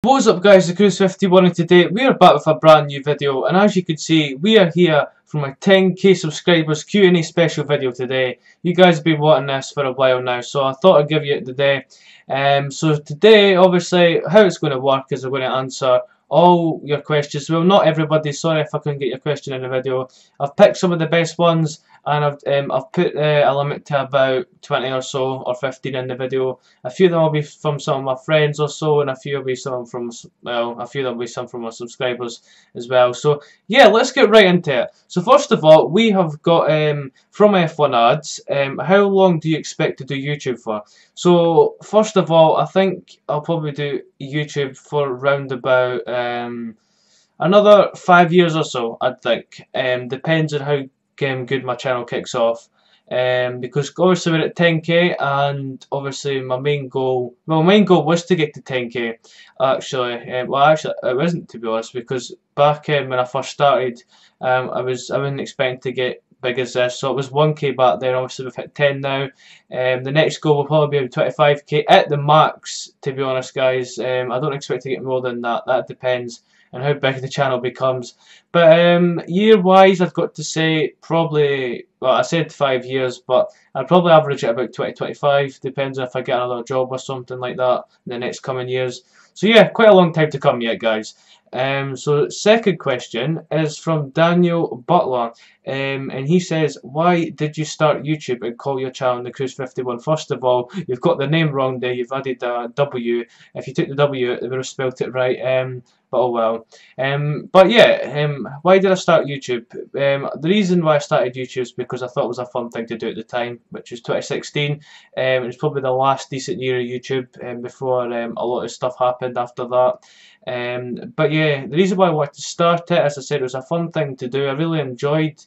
What's up guys, Nekrews 51, and today we are back with a brand new video, and as you can see we are here for my 10k subscribers Q&A special video today. You guys have been wanting this for a while now, so I thought I'd give you it today. So today, obviously, how it's going to work is I'm going to answer all your questions. Well, not everybody, sorry if I couldn't get your question in the video. I've picked some of the best ones, and I've put a limit to about 20 or so, or 15 in the video. A few of them will be from some of my friends or so, and a few will be some from, well, a few will be some from my subscribers as well. So yeah, let's get right into it. So first of all, we have got from F1 ads, how long do you expect to do YouTube for? So first of all, I think I'll probably do YouTube for around about another 5 years or so, I think. Depends on how good my channel kicks off. Because obviously we're at 10k, and obviously my main goal was to get to 10k actually. Well, actually it wasn't, to be honest, because back when I first started, I wasn't expecting to get big as this, so it was 1k back then. Obviously we've hit 10 now. The next goal will probably be 25k at the max, to be honest guys. I don't expect to get more than that. That depends on how big the channel becomes. But year wise, I've got to say probably, well, I said 5 years, but I'd probably average at about 20-25, depends on if I get another job or something like that in the next coming years. So yeah, quite a long time to come yet guys. So second question is from Daniel Butler, and he says, why did you start YouTube and call your channel Nekrews 51? First of all, you've got the name wrong there. You've added a W. If you took the W, they would have spelt it right. But oh well. But yeah, why did I start YouTube? The reason why I started YouTube is because I thought it was a fun thing to do at the time, which was 2016. It was probably the last decent year of YouTube before a lot of stuff happened after that. But yeah, the reason why I wanted to start it, as I said, it was a fun thing to do. I really enjoyed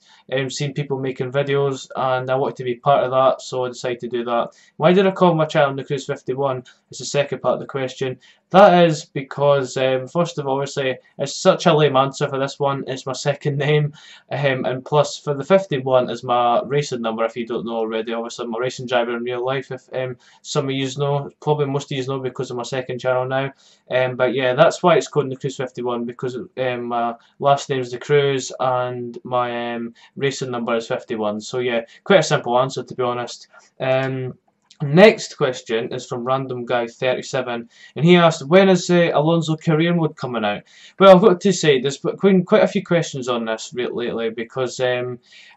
seeing people making videos, and I wanted to be part of that, so I decided to do that. Why did I call my channel Nekrews 51? It's the second part of the question. That is because, first of all, obviously, it's such a lame answer for this one. It's my second name, and plus for the 51 is my racing number, if you don't know already. Obviously, I'm a racing driver in real life, if some of you know, probably most of you know because of my second channel now. But yeah, that's why it's called Nekrews 51, because my last name is Nekrews and my racing number is 51. So yeah, quite a simple answer, to be honest. Next question is from Random Guy 37, and he asked, when is Alonso career mode coming out? Well, I've got to say, there's been quite a few questions on this lately, because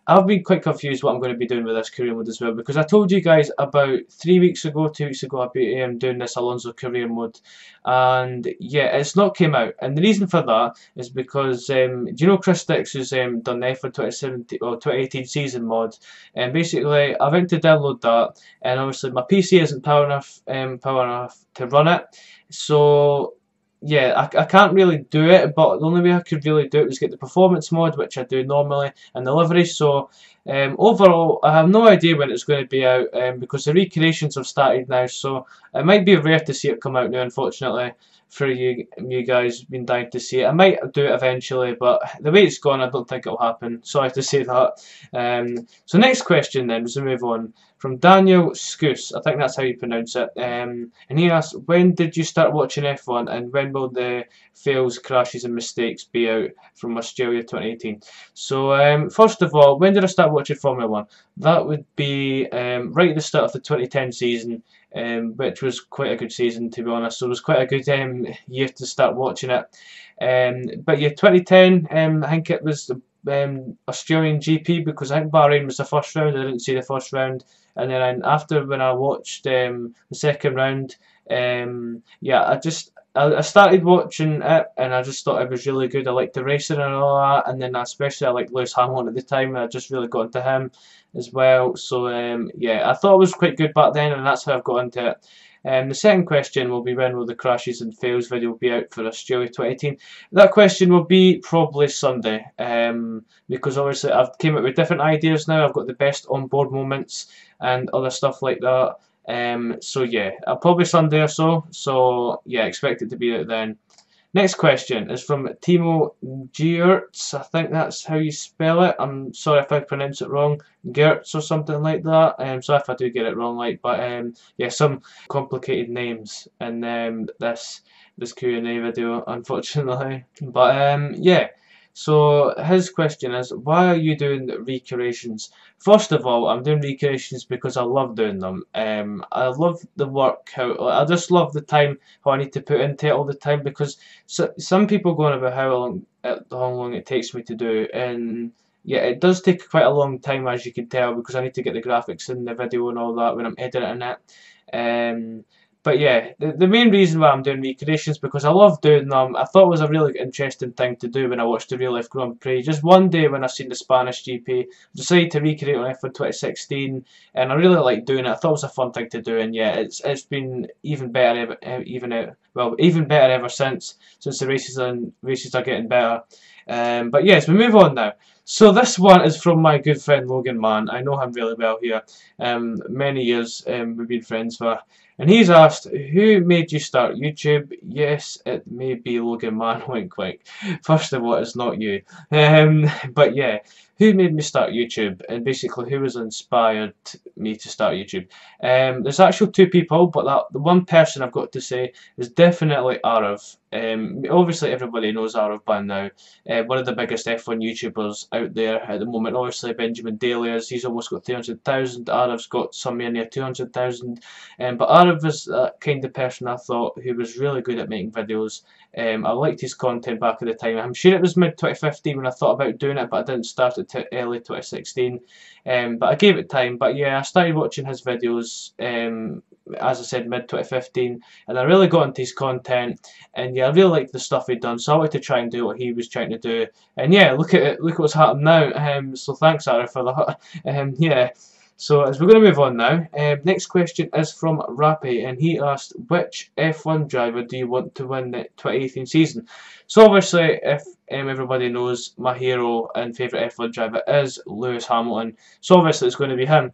I've been quite confused what I'm going to be doing with this career mode as well, because I told you guys about 2 weeks ago I'd be doing this Alonso career mode, and yeah, it's not came out, and the reason for that is because do you know Chris Dix, who's done the F1 2017 or 2018 season mod, and basically I went to download that, and obviously my PC isn't power enough to run it, so yeah, I can't really do it, but the only way I could really do it was get the performance mod, which I do normally, and the livery. So overall, I have no idea when it's going to be out, because the recreations have started now, so it might be rare to see it come out now, unfortunately, for you guys been dying to see it. I might do it eventually, but the way it's gone, I don't think it'll happen. Sorry to say that. So next question then, as we move on, from Daniel Scoos, I think that's how you pronounce it, and he asks, when did you start watching F1, and when will the fails, crashes and mistakes be out from Australia 2018? So first of all, when did I start watching Formula 1? That would be right at the start of the 2010 season, which was quite a good season, to be honest. So it was quite a good year to start watching it. But yeah, 2010, I think it was the Australian GP, because I think Bahrain was the first round. I didn't see the first round, and then after, when I watched the second round, yeah, I started watching it, and I just thought it was really good. I liked the racing and all that, and then especially I liked Lewis Hamilton at the time, and I just really got into him as well. So yeah, I thought it was quite good back then, and that's how I've got into it. The second question will be, when will the crashes and fails video be out for Australia 2018? That question will be probably Sunday, because obviously I've came up with different ideas now. I've got the best onboard moments and other stuff like that. So yeah, probably Sunday or so. So yeah, expect it to be out then. Next question is from Timo Geertz. I think that's how you spell it. I'm sorry if I pronounce it wrong. Geertz or something like that. Sorry if I do get it wrong, but yeah, some complicated names in this Q&A video, unfortunately. But yeah. So his question is, why are you doing recreations? First of all, I'm doing recreations because I love doing them. I love the work, I just love the time how I need to put into it all the time, because some people go on about how long it takes me to do, and yeah, it does take quite a long time, as you can tell, because I need to get the graphics in the video and all that when I'm editing it. But yeah, the main reason why I'm doing recreations is because I love doing them. I thought it was a really interesting thing to do when I watched the Real Life Grand Prix. Just one day when I seen the Spanish GP, I decided to recreate on F1 2016, and I really liked doing it. I thought it was a fun thing to do, and yeah, it's been even better even better ever since the races are getting better. But yes, we move on now. So this one is from my good friend Logan Mann. I know him really well here. Many years we've been friends for. And he's asked, who made you start YouTube? Yes, it may be Logan Mann, wink wink. First of all, it's not you. But yeah, who made me start YouTube? And basically, who has inspired me to start YouTube? There's actually two people, but the one person I've got to say is definitely Arav. Obviously, everybody knows Arav by now. One of the biggest F1 YouTubers out there at the moment. Obviously, Benjamin Daly is. He's almost got 300,000. Arav's got somewhere near 200,000. But Arav was that kind of person I thought who was really good at making videos. I liked his content back at the time. I'm sure it was mid 2015 when I thought about doing it, but I didn't start it till early 2016. But I gave it time. But yeah, I started watching his videos, as I said, mid 2015, and I really got into his content. And yeah, I really liked the stuff he'd done, so I wanted to try and do what he was trying to do. And yeah, look at it, look what's happened now. So thanks, Ara, for that. Yeah. So as we're going to move on now, next question is from Rappy, and he asked, which F1 driver do you want to win the 2018 season? So obviously, if everybody knows, my hero and favourite F1 driver is Lewis Hamilton, so obviously it's going to be him.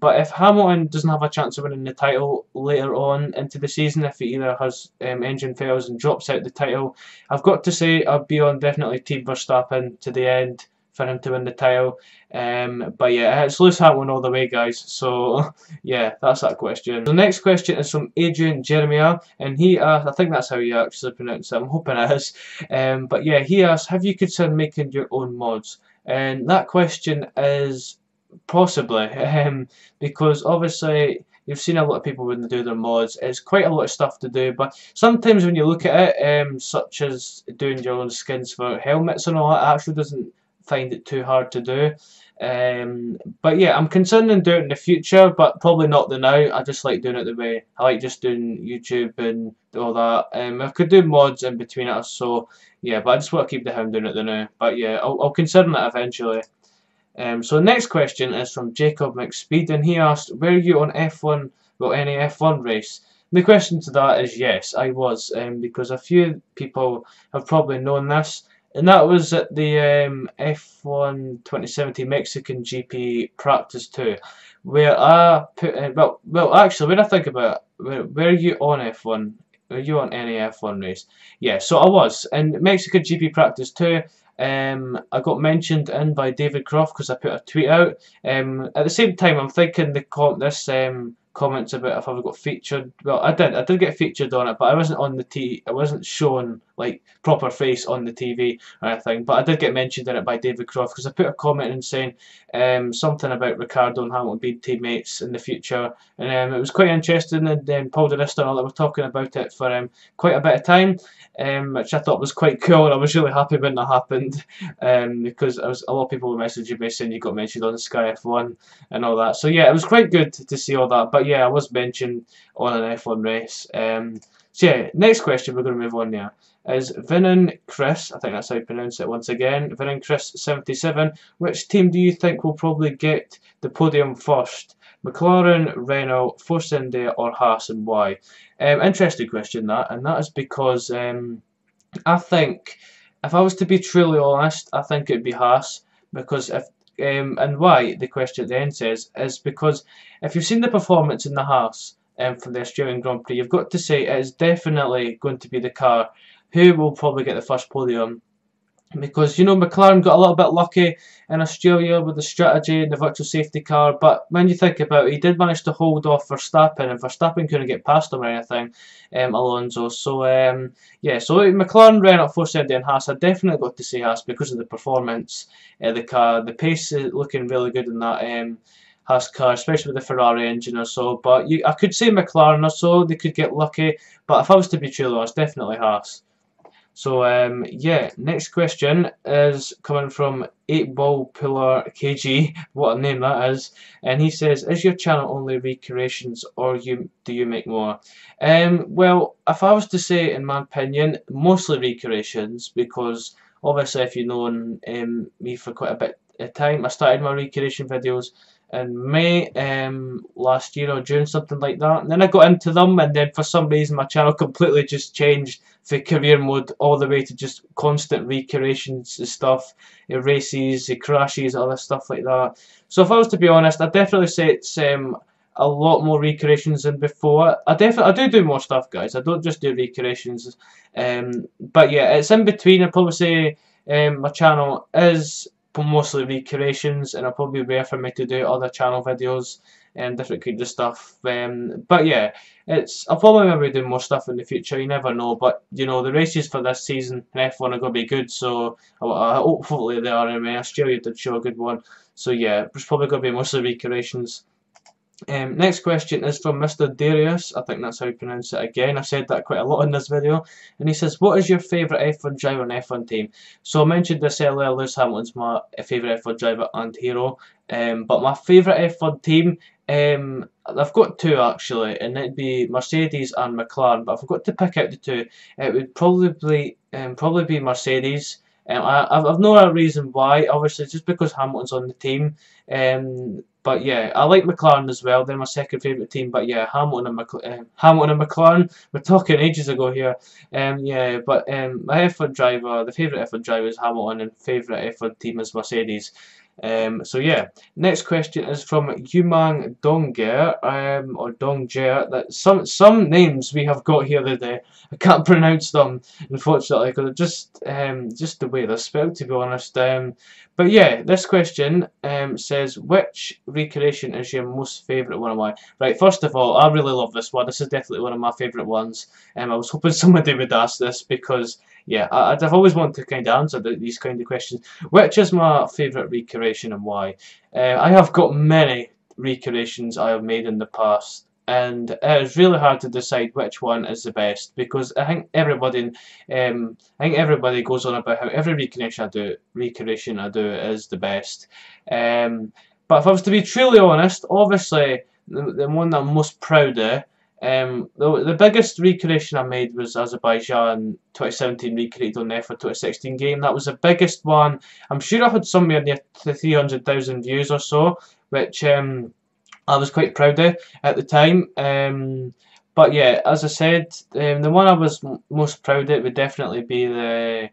But if Hamilton doesn't have a chance of winning the title later on into the season, if he either has engine fails and drops out the title, I've got to say I'll be on definitely Team Verstappen to the end for him to win the title. But yeah, it's Lewis Hamilton all the way, guys. So yeah, that's that question. The next question is from Adrian Jeremiah, and he asked, I think that's how you actually pronounce it, I'm hoping it is. But yeah, he asked, have you considered making your own mods? And that question is possibly, because obviously you've seen a lot of people when they do their mods. It's quite a lot of stuff to do, but sometimes when you look at it, such as doing your own skins for helmets and all that, it actually doesn't find it too hard to do. But yeah, I'm considering doing it in the future, but probably not the now. I just like doing it the way I like, just doing YouTube and all that. I could do mods in between it, so yeah, but I just want to keep the how doing it the now. But yeah, I'll consider that eventually. So the next question is from Jacob McSpeed, and he asked, were you on F1, well, any F1 race? And the question to that is yes, I was, because a few people have probably known this. And that was at the F1 2017 Mexican GP Practice 2, where I put in, well, actually, when I think about it, were you on F1? Were you on any F1 race? Yeah, so I was. In Mexican GP Practice 2, I got mentioned in by David Croft because I put a tweet out. At the same time, I'm thinking this comments about if I got featured. Well, I did get featured on it, but I wasn't on the I wasn't shown like proper face on the TV or anything. But I did get mentioned in it by David Croft because I put a comment in saying something about Ricardo and Hamilton being teammates in the future, and it was quite interesting. And then Paul de Resta and all that were talking about it for quite a bit of time, which I thought was quite cool. And I was really happy when that happened, because a lot of people were messaging me saying you got mentioned on Sky F1 and all that. So yeah, it was quite good to see all that. But yeah, I was mentioned on an F1 race. So yeah, next question we're going to move on now is Vinan Chris, I think that's how you pronounce it once again, Vinan Chris 77, which team do you think will probably get the podium first? McLaren, Renault, Force India or Haas, and why? Interesting question that, and that is because I think, if I was to be truly honest, I think it'd be Haas, because if and why, the question at the end says, is because if you've seen the performance in the Haas from the Australian Grand Prix, you've got to say it is definitely going to be the car who will probably get the first podium. Because, you know, McLaren got a little bit lucky in Australia with the strategy and the virtual safety car, but when you think about it, he did manage to hold off Verstappen, and Verstappen couldn't get past him or anything, Alonso. So, yeah, so McLaren ran at 470 and Haas. I definitely got to say Haas because of the performance of the car. The pace is looking really good in that Haas car, especially with the Ferrari engine or so. But I could say McLaren or so, they could get lucky, but if I was to be truly honest, definitely Haas. So yeah, next question is coming from 8 Ball Pillar KG, what a name that is, and he says, "Is your channel only recreations, or do you make more?" Well, if I was to say, in my opinion, mostly recreations, because obviously, if you've known me for quite a bit of time, I started my recreation videos in May last year or June, something like that. And then I got into them, and then for some reason my channel completely just changed for career mode all the way to just constant recreations and stuff, races, crashes, other stuff like that. So if I was to be honest, I'd definitely say it's a lot more recreations than before. I do more stuff, guys. I don't just do recreations. But yeah, it's in between. I'd probably say my channel is mostly recreations, and it'll probably be rare for me to do other channel videos and different kinds of stuff. But yeah, I'll probably maybe do more stuff in the future. You never know. But you know, the races for this season in F1 are going to be good. So hopefully they are. Anyway, Australia did show a good one. So yeah, it's probably going to be mostly recreations. Next question is from Mr. Darius. I think that's how you pronounce it again. I've said that quite a lot in this video. And he says, "What is your favourite F1 driver and F1 team?" So I mentioned this earlier, Lewis Hamilton's my favourite F1 driver and hero. But my favourite F1 team, I've got two actually, and it'd be Mercedes and McLaren. But if I've got to pick out the two, it would probably be Mercedes. I've no reason why, obviously, just because Hamilton's on the team. But yeah, I like McLaren as well. They're my second favourite team. But yeah, Hamilton and McLaren. We're talking ages ago here. Yeah, but my F1 driver, the favourite F1 driver is Hamilton, and favourite F1 team is Mercedes. So yeah, next question is from Yumang Donger, or Dongjer. That some names we have got here today, I can't pronounce them, unfortunately, because just the way they're spelled, to be honest. But yeah, this question says, "Which recreation is your most favourite one of mine?" Right, first of all, I really love this one. This is definitely one of my favourite ones. I was hoping somebody would ask this because, yeah, I've always wanted to kind of answer these kind of questions. Which is my favourite recreation and why? I have got many recreations I have made in the past, and it's really hard to decide which one is the best, because I think everybody goes on about how every recreation I do is the best. But if I was to be truly honest, obviously the one that I'm most proud of, the biggest recreation I made was Azerbaijan 2017, recreated on the F1 2016 game. That was the biggest one. I'm sure I had somewhere near 300,000 views or so, which I was quite proud of at the time. But yeah, as I said, the one I was most proud of would definitely be the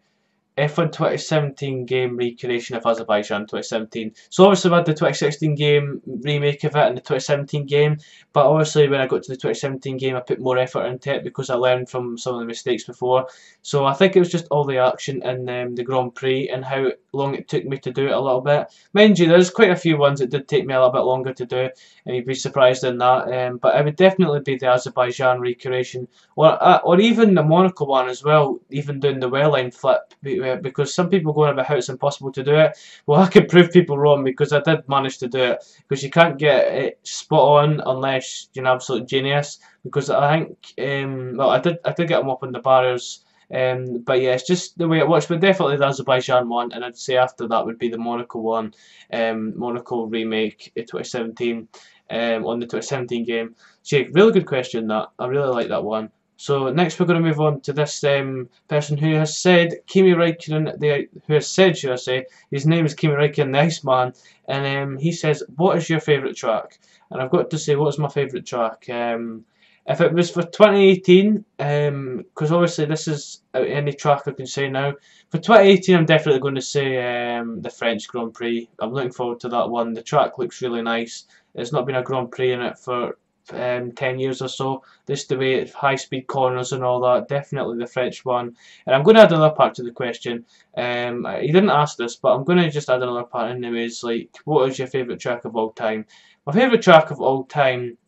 F1 2017 game recreation of Azerbaijan 2017. So obviously we had the 2016 game remake of it and the 2017 game, but obviously when I got to the 2017 game I put more effort into it because I learned from some of the mistakes before. So I think it was just all the action in the Grand Prix and how long it took me to do it a little bit. Mind you, there's quite a few ones that did take me a little bit longer to do, and you'd be surprised in that. But it would definitely be the Azerbaijan recreation, or even the Monaco one as well, even doing the well line flip, because some people go on about how it's impossible to do it. Well, I could prove people wrong because I did manage to do it, because you can't get it spot on unless you're an absolute genius, because I think, well, I did get them up on the barriers. But yeah, it's just the way it works. But definitely the Azerbaijan one, and I'd say after that would be the Monaco one, Monaco remake 2017, on the 2017 game. So yeah, really good question that. I really like that one. So next we're going to move on to this person who has said, Kimi Räikkönen, who has said, should I say, his name is Kimi Räikkönen, the Iceman, and he says, "What is your favourite track?" And I've got to say, what is my favourite track? If it was for 2018, because obviously this is any track I can say now. For 2018, I'm definitely going to say the French Grand Prix. I'm looking forward to that one. The track looks really nice. There's not been a Grand Prix in it for 10 years or so. Just the way high speed corners and all that, definitely the French one. And I'm going to add another part to the question. He didn't ask this, but I'm going to just add another part anyways. Like, what is your favourite track of all time? My favourite track of all time,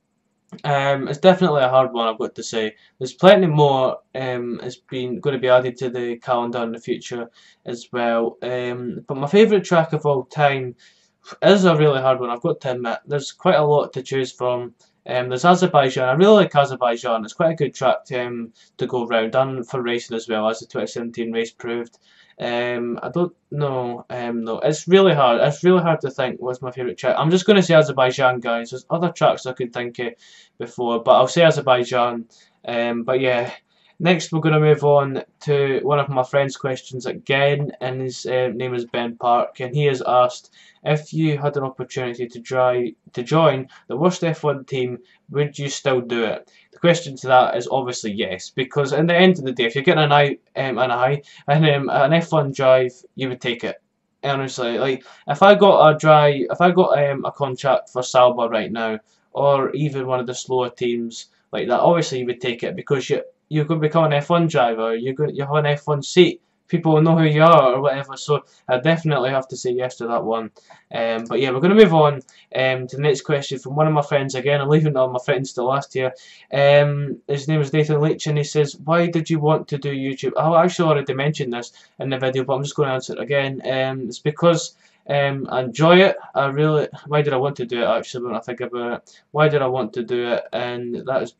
it's definitely a hard one, I've got to say. There's plenty more has been going to be added to the calendar in the future as well. But my favourite track of all time is a really hard one, I've got to admit. There's quite a lot to choose from. There's Azerbaijan. I really like Azerbaijan. It's quite a good track to go round and for racing as well, as the 2017 race proved. I don't know. No, it's really hard. It's really hard to think what's my favourite track. I'm just going to say Azerbaijan, guys. There's other tracks I could think of before, but I'll say Azerbaijan. But yeah, next we're going to move on to one of my friend's questions again, and his name is Ben Park, and he has asked, if you had an opportunity to join the worst F1 team, would you still do it? The question to that is obviously yes, because at the end of the day, if you're getting an F1 drive, you would take it. Honestly, like if I got a contract for Sauber right now, or even one of the slower teams like that, obviously you would take it because you're going to become an F1 driver. You have an F1 seat. People will know who you are or whatever. So I definitely have to say yes to that one. But yeah, we're going to move on to the next question from one of my friends again. I'm leaving all my friends to last here. His name is Nathan Leach, and he says, "Why did you want to do YouTube?" I actually already mentioned this in the video, but I'm just going to answer it again. It's because I enjoy it. Why did I want to do it? Actually, when I think about it, why did I want to do it? And that's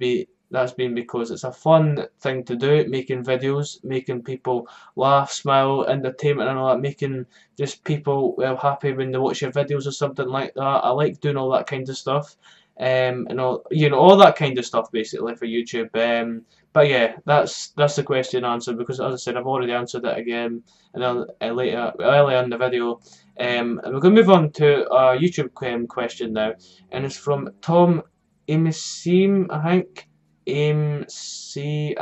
been because it's a fun thing to do, making videos, making people laugh, smile, entertainment and all that, making just people happy when they watch your videos or something like that. I like doing all that kind of stuff. And all that kind of stuff basically for YouTube. But yeah, that's the question answered, because as I said, I've already answered it again and then earlier in the video. And we're going to move on to our YouTube question now, and it's from Tom Imisim, I think. I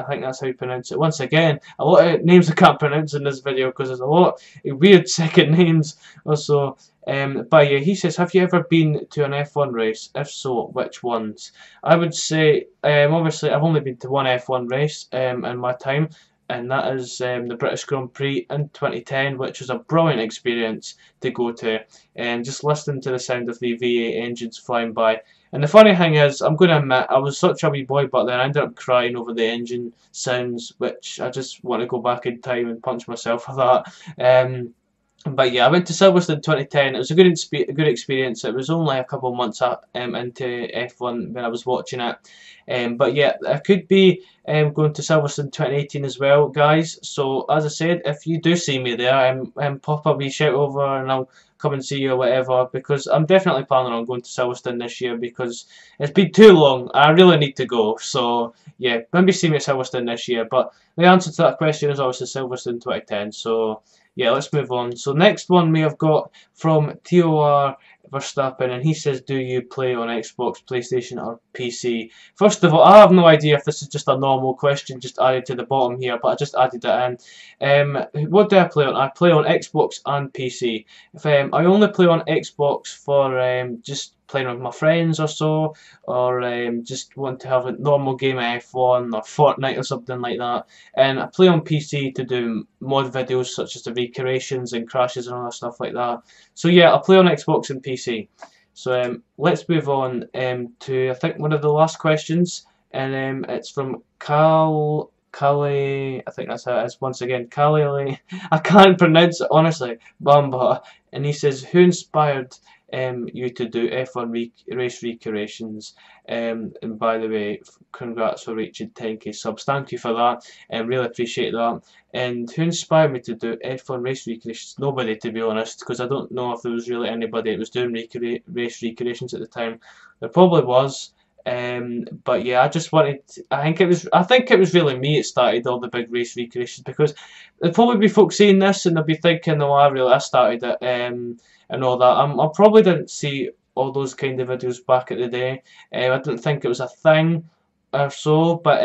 think that's how you pronounce it. Once again, a lot of names I can't pronounce in this video because there's a lot of weird second names also. But yeah, he says, have you ever been to an F1 race? If so, which ones? I would say, obviously, I've only been to one F1 race in my time, and that is the British Grand Prix in 2010, which was a brilliant experience to go to, and just listening to the sound of the V8 engines flying by. And the funny thing is, I'm going to admit, I was such a wee boy back then, I ended up crying over the engine sounds, which I just want to go back in time and punch myself for that. But yeah, I went to Silverstone 2010. It was a good experience. It was only a couple of months into F1 when I was watching it. But yeah, I could be going to Silverstone 2018 as well, guys. So as I said, if you do see me there, pop a wee shout over and I'll come and see you or whatever, because I'm definitely planning on going to Silverstone this year because it's been too long. I really need to go. So yeah, maybe see me at Silverstone this year. But the answer to that question is obviously Silverstone 2010. So yeah, let's move on. So next one we have got from TOR Verstappen, and he says, do you play on Xbox, PlayStation or PC? First of all, I have no idea if this is just a normal question just added to the bottom here, but I just added it in. What do I play on? I play on Xbox and PC. I only play on Xbox for just playing with my friends or so, or just want to have a normal game of F1 or Fortnite or something like that. And I play on PC to do mod videos such as the recreations and crashes and all that stuff like that. So yeah, I play on Xbox and PC. So let's move on to, I think, one of the last questions, and it's from Kali, I think that's how it is, once again, Kali, I can't pronounce it honestly, Bamba, and he says, who inspired you to do F1 race recreations? And by the way, congrats for reaching 10k subs, thank you for that, and really appreciate that. And who inspired me to do F1 race recreations? Nobody, to be honest, because I don't know if there was really anybody that was doing race recreations at the time. There probably was. But yeah, I just wanted. I think it was really me that started all the big race recreations, because there'll probably be folks seeing this and they'll be thinking, "Oh, I started it," and all that. I probably didn't see all those kind of videos back at the day. I didn't think it was a thing or so, but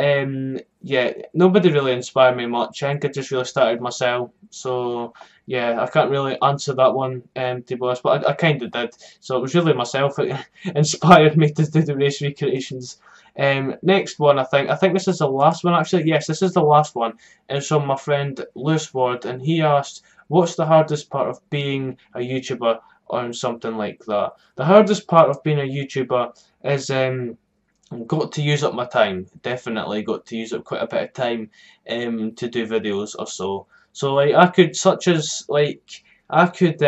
yeah, nobody really inspired me much. I think I just really started myself. So yeah, I can't really answer that one, to be honest, but I kind of did. So it was really myself that inspired me to do the race recreations. Next one, I think this is the last one actually. Yes, this is the last one. It's from my friend Lewis Ward, and he asked, "What's the hardest part of being a YouTuber?" on something like that. The hardest part of being a YouTuber is got to use up my time. Definitely got to use up quite a bit of time to do videos or so. So like I could, such as like I could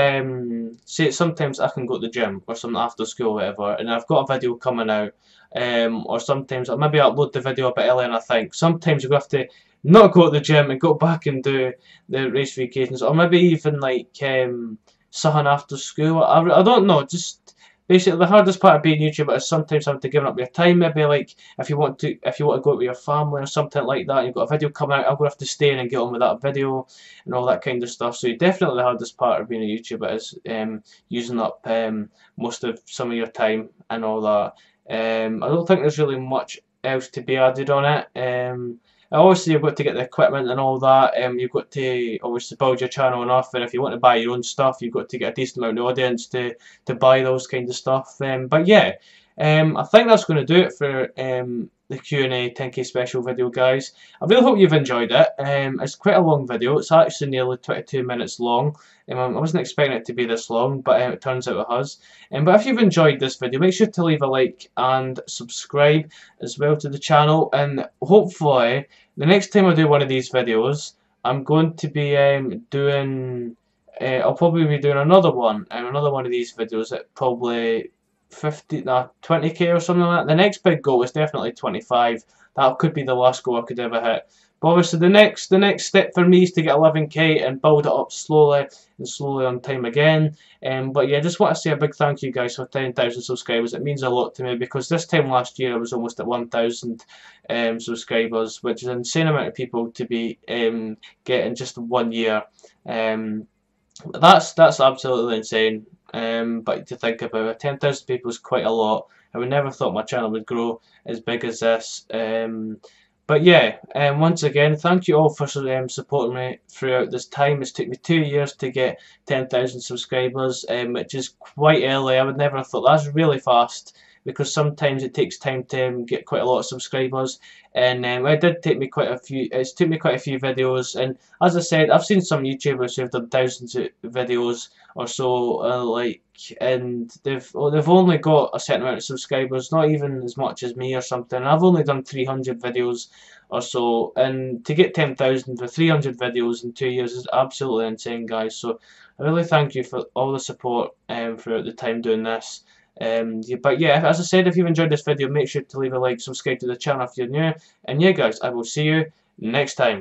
say sometimes I can go to the gym or something after school or whatever, and I've got a video coming out. Or sometimes I'll maybe upload the video a bit earlier, and I think sometimes you have to not go to the gym and go back and do the race vacations, or maybe even like something after school. I don't know, just basically the hardest part of being a YouTuber is sometimes having to give up your time. Maybe like if you want to go out with your family or something like that, and you've got a video coming out, I'm gonna have to stay in and get on with that video and all that kind of stuff. So definitely the hardest part of being a YouTuber is using up most of some of your time and all that. I don't think there's really much else to be added on it. Obviously, you've got to get the equipment and all that. You've got to obviously build your channel enough, and if you want to buy your own stuff, you've got to get a decent amount of audience to buy those kind of stuff. But yeah, I think that's going to do it for the Q&A 10K special video, guys. I really hope you've enjoyed it. It's quite a long video. It's actually nearly 22 minutes long. I wasn't expecting it to be this long, but it turns out it has. But if you've enjoyed this video, make sure to leave a like and subscribe as well to the channel. And hopefully, the next time I do one of these videos, I'm going to be doing. I'll probably be doing another one of these videos at probably 20k or something like that. The next big goal is definitely 25. That could be the last goal I could ever hit. But obviously the next step for me is to get 11k and build it up slowly on time again. But yeah, just want to say a big thank you guys for 10,000 subscribers. It means a lot to me because this time last year I was almost at 1,000 subscribers, which is an insane amount of people to be getting just 1 year. That's absolutely insane. But to think about it, 10,000 people is quite a lot. I would never thought my channel would grow as big as this. But yeah, once again, thank you all for supporting me throughout this time. It's took me 2 years to get 10,000 subscribers, which is quite early. I would never have thought that's really fast, because sometimes it takes time to get quite a lot of subscribers, and it did take me quite a few. It's took me quite a few videos, and as I said, I've seen some YouTubers who've done thousands of videos or so, and they've only got a certain amount of subscribers, not even as much as me or something. I've only done 300 videos or so, and to get 10,000 with 300 videos in 2 years is absolutely insane, guys. So I really thank you for all the support throughout the time doing this. But yeah, as I said, if you've enjoyed this video, make sure to leave a like, subscribe to the channel if you're new, and yeah guys, I will see you next time.